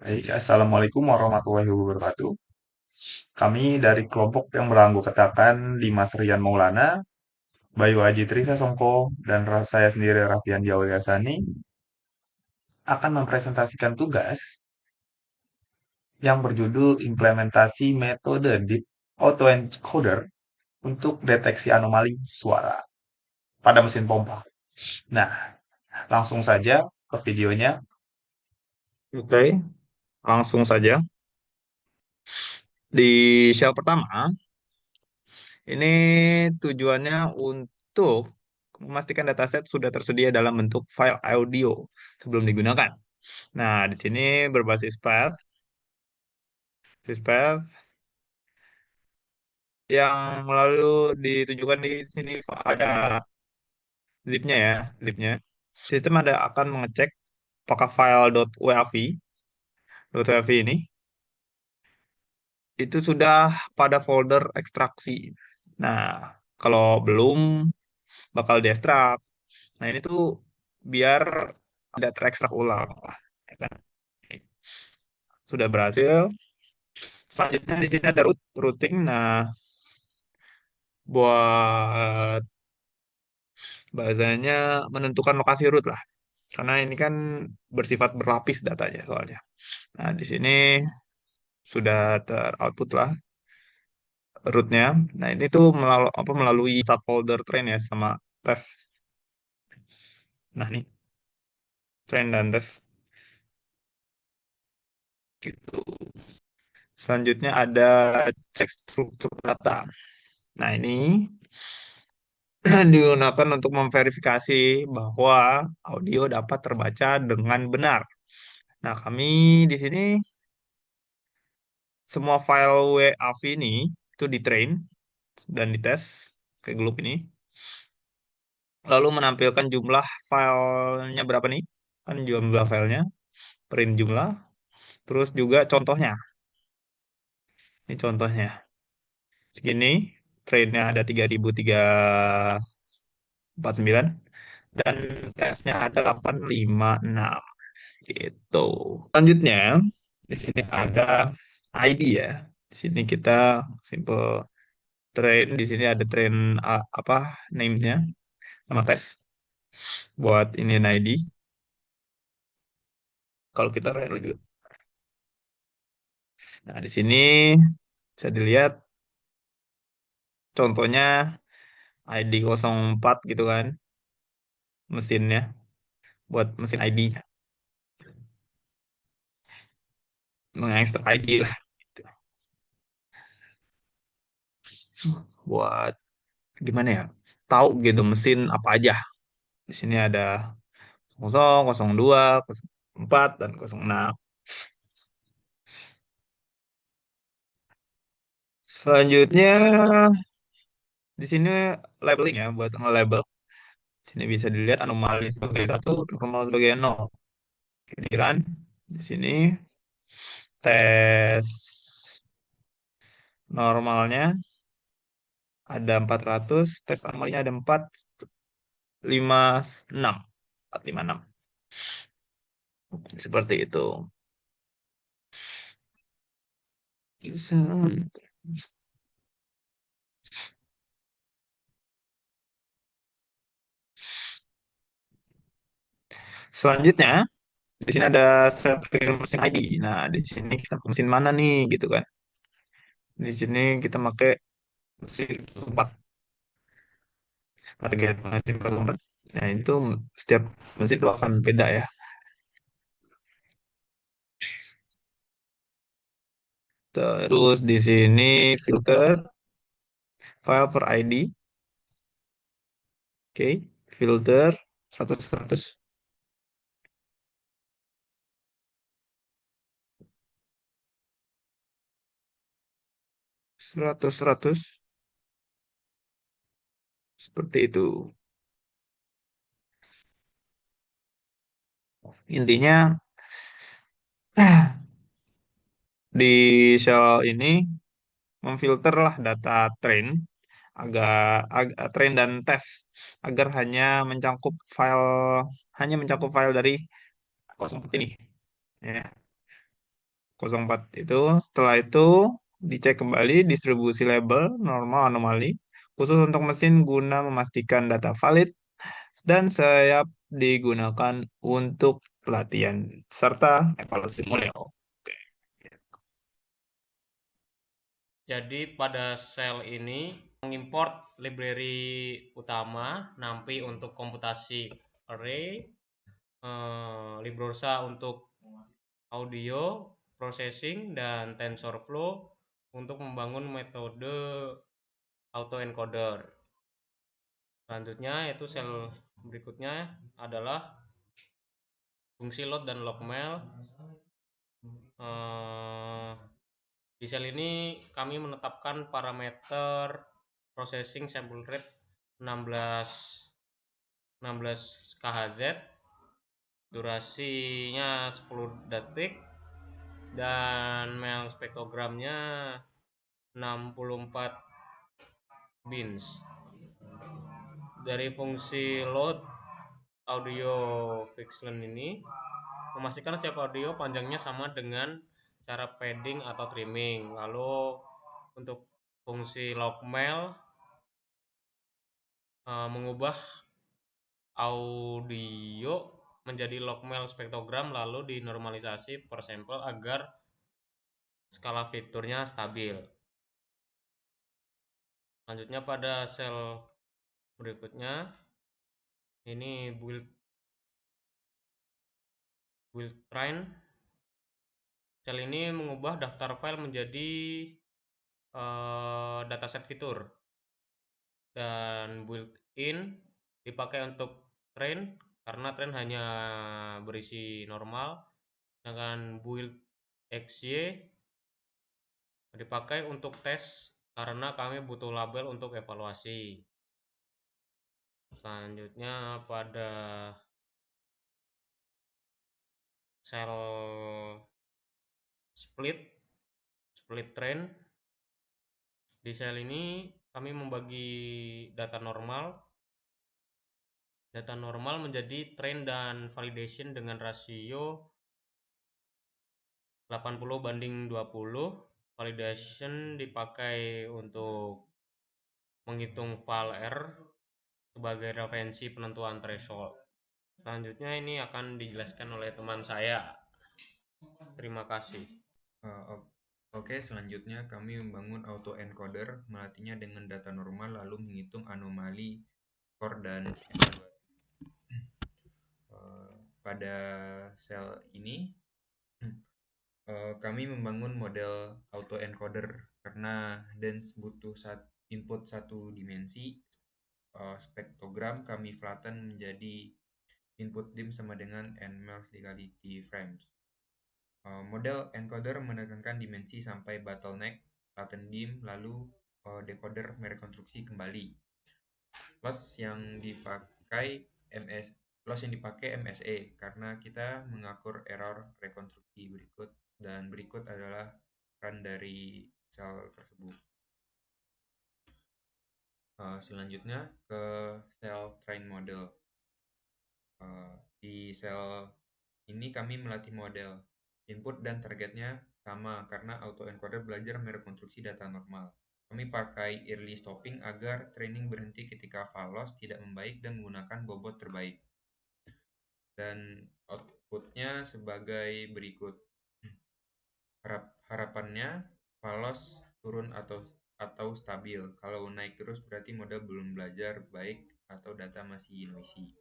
Baik, Assalamualaikum warahmatullahi wabarakatuh. Kami dari kelompok yang beranggotakan Dimas Rian Maulana, Bayu Aji Trisa Songko, dan saya sendiri Raffian Diawi Hasani akan mempresentasikan tugas yang berjudul implementasi metode Deep Autoencoder untuk deteksi anomali suara pada mesin pompa. Nah, langsung saja ke videonya. Oke, langsung saja. Di shell pertama, ini tujuannya untuk memastikan dataset sudah tersedia dalam bentuk file audio sebelum digunakan. Nah, di sini berbasis path, path yang lalu ditujukan di sini ada zipnya ya, zipnya. Sistem ada akan mengecek apakah file .wav ini itu sudah pada folder ekstraksi. Nah, kalau belum bakal diekstrak. Nah, ini tuh biar tidak terekstrak ulang lah, ya kan? Sudah berhasil. Selanjutnya di sini ada routing. Nah, buat bahasanya menentukan lokasi root lah. Karena ini kan bersifat berlapis datanya soalnya. Nah, di sini sudah teroutput lah rootnya. Nah, ini tuh melalui subfolder train ya sama tes. Nah, nih train dan tes gitu. Selanjutnya ada cek struktur data. Nah, ini digunakan untuk memverifikasi bahwa audio dapat terbaca dengan benar. Nah, kami di sini semua file WAV ini itu di-train dan dites ke Gloop ini. Lalu menampilkan jumlah filenya berapa nih? Kan jumlah filenya, print jumlah, terus juga contohnya. Ini contohnya. Segini, trainnya ada 3349 dan tesnya ada 856 gitu. Selanjutnya di sini ada ID ya. Di sini kita simple train. Di sini ada train apa namesnya sama tes buat ini ID. Kalau kita run juga. Nah di sini bisa dilihat contohnya ID 04 gitu kan mesinnya buat mesin ID-nya mengekstrak ID lah gitu. Buat gimana ya tahu gitu mesin apa aja. Di sini ada 00, 02, 04, dan 06. Selanjutnya di sini labeling ya buat nge-label. Di sini bisa dilihat anomali sebagai satu, normal sebagai nol. Giliran di sini tes normalnya ada 400, tes anomalinya ada 456. 456. Seperti itu. Selanjutnya di sini ada set mesin ID. Nah, di sini kita mesin mana nih gitu kan. Di sini kita pakai mesin 4 target mesin 4. Nah, itu setiap mesin itu akan beda ya. Terus di sini filter file per ID. Oke, filter 100 100 100 100 seperti itu. Intinya di shell ini memfilter lah data train agak, train dan tes agar hanya mencakup file dari 04 ini ya. 04 itu. Setelah itu dicek kembali distribusi label normal anomali khusus untuk mesin guna memastikan data valid dan siap digunakan untuk pelatihan serta evaluasi model. Oke. Jadi pada sel ini mengimport library utama NumPy untuk komputasi array, Librosa untuk audio processing, dan TensorFlow untuk membangun metode autoencoder. Selanjutnya yaitu sel berikutnya adalah fungsi load dan logmail. Di sel ini kami menetapkan parameter processing sample rate 16 kHz, durasinya 10 detik, dan mail spektrogramnya 64 bins. Dari fungsi load audio fixlen ini memastikan setiap audio panjangnya sama dengan cara padding atau trimming. Lalu untuk fungsi logmail mengubah audio menjadi logmail spektrogram lalu dinormalisasi per sampel agar skala fiturnya stabil. Selanjutnya pada sel berikutnya ini build train. Sel ini mengubah daftar file menjadi dataset fitur, dan built-in dipakai untuk train karena train hanya berisi normal, sedangkan build xy dipakai untuk tes karena kami butuh label untuk evaluasi. Selanjutnya pada sel split train. Di sel ini kami membagi data normal menjadi train dan validation dengan rasio 80:20. Validation dipakai untuk menghitung file R sebagai referensi penentuan threshold. Selanjutnya ini akan dijelaskan oleh teman saya. Terima kasih. Oke, selanjutnya kami membangun autoencoder, melatihnya dengan data normal lalu menghitung anomali, skor, dan evaluasi. Pada sel ini kami membangun model autoencoder karena dense butuh input satu dimensi. Spektrogram kami flatten menjadi input dim sama dengan n mels dikali t frames. Model encoder menekankan dimensi sampai bottleneck, latent dim, lalu decoder merekonstruksi kembali. Loss yang dipakai MSE karena kita mengatur error rekonstruksi berikut, dan berikut adalah run dari sel tersebut. Selanjutnya ke sel train model. Di sel ini kami melatih model. Input dan targetnya sama karena autoencoder belajar merekonstruksi data normal. Kami pakai early stopping agar training berhenti ketika file loss tidak membaik dan menggunakan bobot terbaik. Dan outputnya sebagai berikut. Harapannya file loss turun atau stabil. Kalau naik terus berarti model belum belajar baik atau data masih noisy.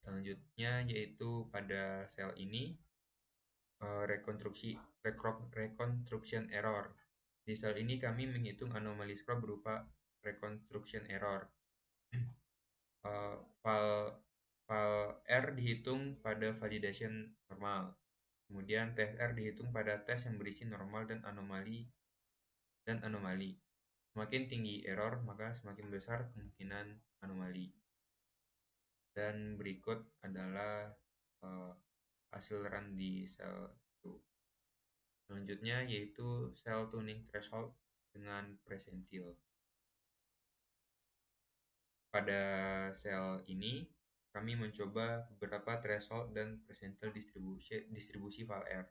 Selanjutnya yaitu pada sel ini reconstruction error. Di sel ini kami menghitung anomali scroll berupa reconstruction error. File R dihitung pada validation normal. Kemudian tes R dihitung pada tes yang berisi normal dan anomali. Semakin tinggi error, maka semakin besar kemungkinan anomali. Dan berikut adalah hasil run di sel itu. Selanjutnya yaitu cell tuning threshold dengan presentil. Pada sel ini kami mencoba beberapa threshold dan presentil distribusi file R.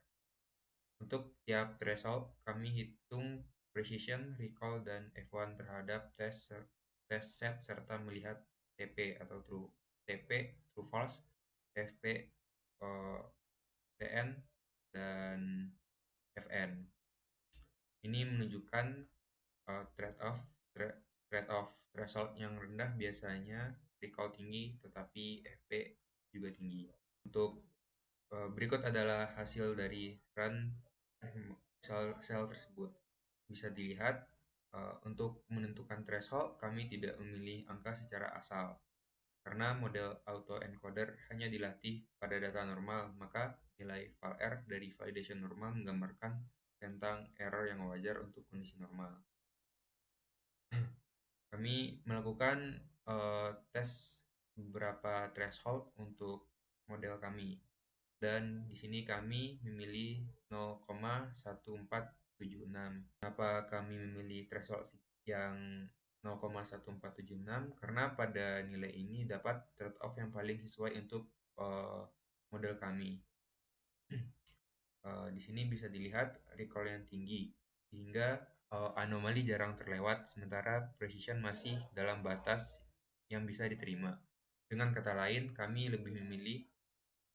Untuk tiap threshold, kami hitung precision, recall, dan F1 terhadap test set serta melihat TP atau true false, FP, TN, dan FN. Ini menunjukkan trade-off threshold yang rendah biasanya recall tinggi, tetapi FP juga tinggi. Untuk berikut adalah hasil dari run sel tersebut. Bisa dilihat untuk menentukan threshold kami tidak memilih angka secara asal. Karena model autoencoder hanya dilatih pada data normal, maka nilai var dari validation normal menggambarkan tentang error yang wajar untuk kondisi normal. Kami melakukan tes beberapa threshold untuk model kami. Dan di sini kami memilih 0,1476. Kenapa kami memilih threshold yang 0,1476? Karena pada nilai ini dapat trade-off yang paling sesuai untuk model kami. Di sini bisa dilihat recall yang tinggi, sehingga anomali jarang terlewat, sementara precision masih dalam batas yang bisa diterima. Dengan kata lain, kami lebih memilih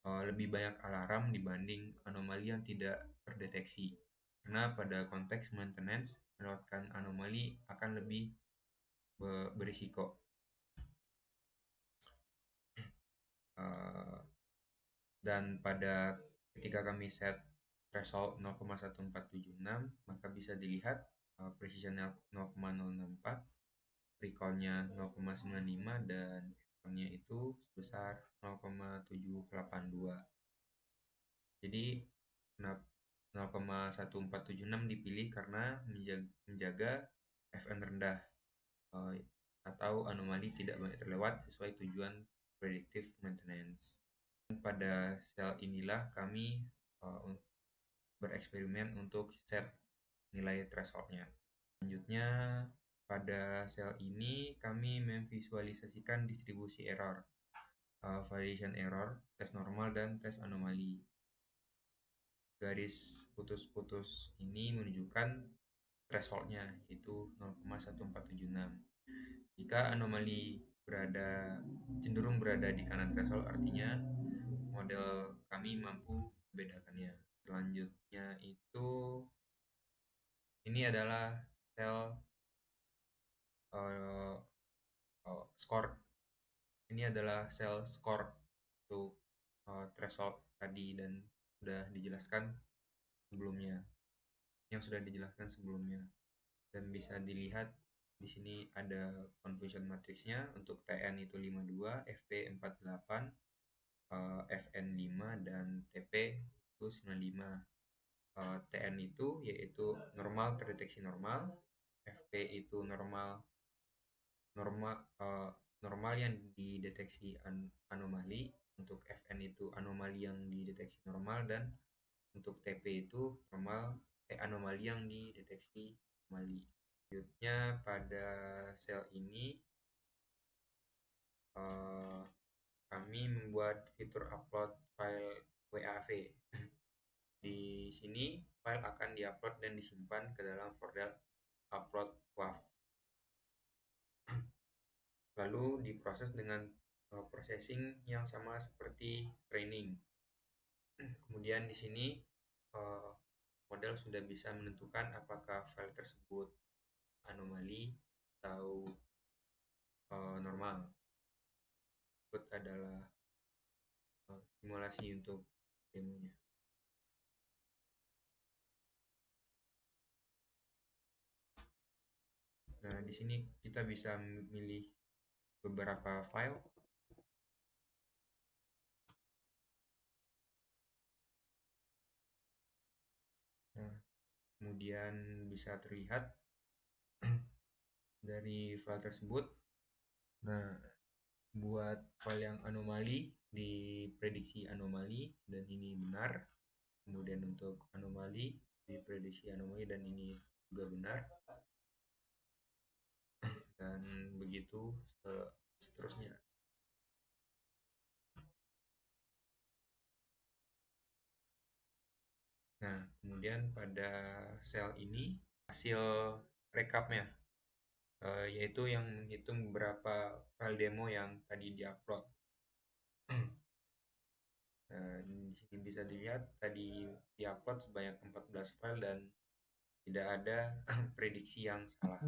lebih banyak alarm dibanding anomali yang tidak terdeteksi. Karena pada konteks maintenance, melewatkan anomali akan lebih berisiko. Dan pada ketika kami set threshold 0,1476, maka bisa dilihat precisionnya 0,064, recall-nya 0,95, dan F-nya itu sebesar 0,782. Jadi 0,1476 dipilih karena menjaga FN rendah atau anomali tidak banyak terlewat sesuai tujuan predictive maintenance. Pada sel inilah kami bereksperimen untuk set nilai thresholdnya. Selanjutnya, pada sel ini kami memvisualisasikan distribusi error, validation error, tes normal, dan tes anomali. Garis putus-putus ini menunjukkan thresholdnya, yaitu 0,1476. Jika anomali cenderung berada di kanan threshold, artinya model kami mampu membedakannya. Selanjutnya itu, ini adalah sel score. Ini adalah sel score untuk threshold tadi dan sudah dijelaskan sebelumnya. Dan bisa dilihat di sini ada confusion matrixnya. Untuk TN itu 52, FP 48, FN 5, dan TP itu 95. TN itu yaitu normal terdeteksi normal, FP itu normal yang dideteksi anomali, untuk FN itu anomali yang dideteksi normal, dan untuk TP itu anomali yang dideteksi anomali. Selanjutnya pada sel ini kami membuat fitur upload file WAV. Di sini file akan diupload dan disimpan ke dalam folder upload WAV. Lalu diproses dengan processing yang sama seperti training. Kemudian di sini model sudah bisa menentukan apakah file tersebut anomali atau normal. Berikut adalah simulasi untuk demonya. Nah, di sini kita bisa memilih beberapa file. Nah, kemudian bisa terlihat dari file tersebut. Nah, buat file yang anomali, diprediksi anomali dan ini benar. Kemudian untuk anomali, diprediksi anomali dan ini juga benar. Dan begitu seterusnya. Nah, kemudian Kemudian pada sel ini hasil rekapnya, yaitu yang menghitung beberapa file demo yang tadi diupload. Di sini bisa dilihat tadi diupload sebanyak 14 file dan tidak ada prediksi yang salah.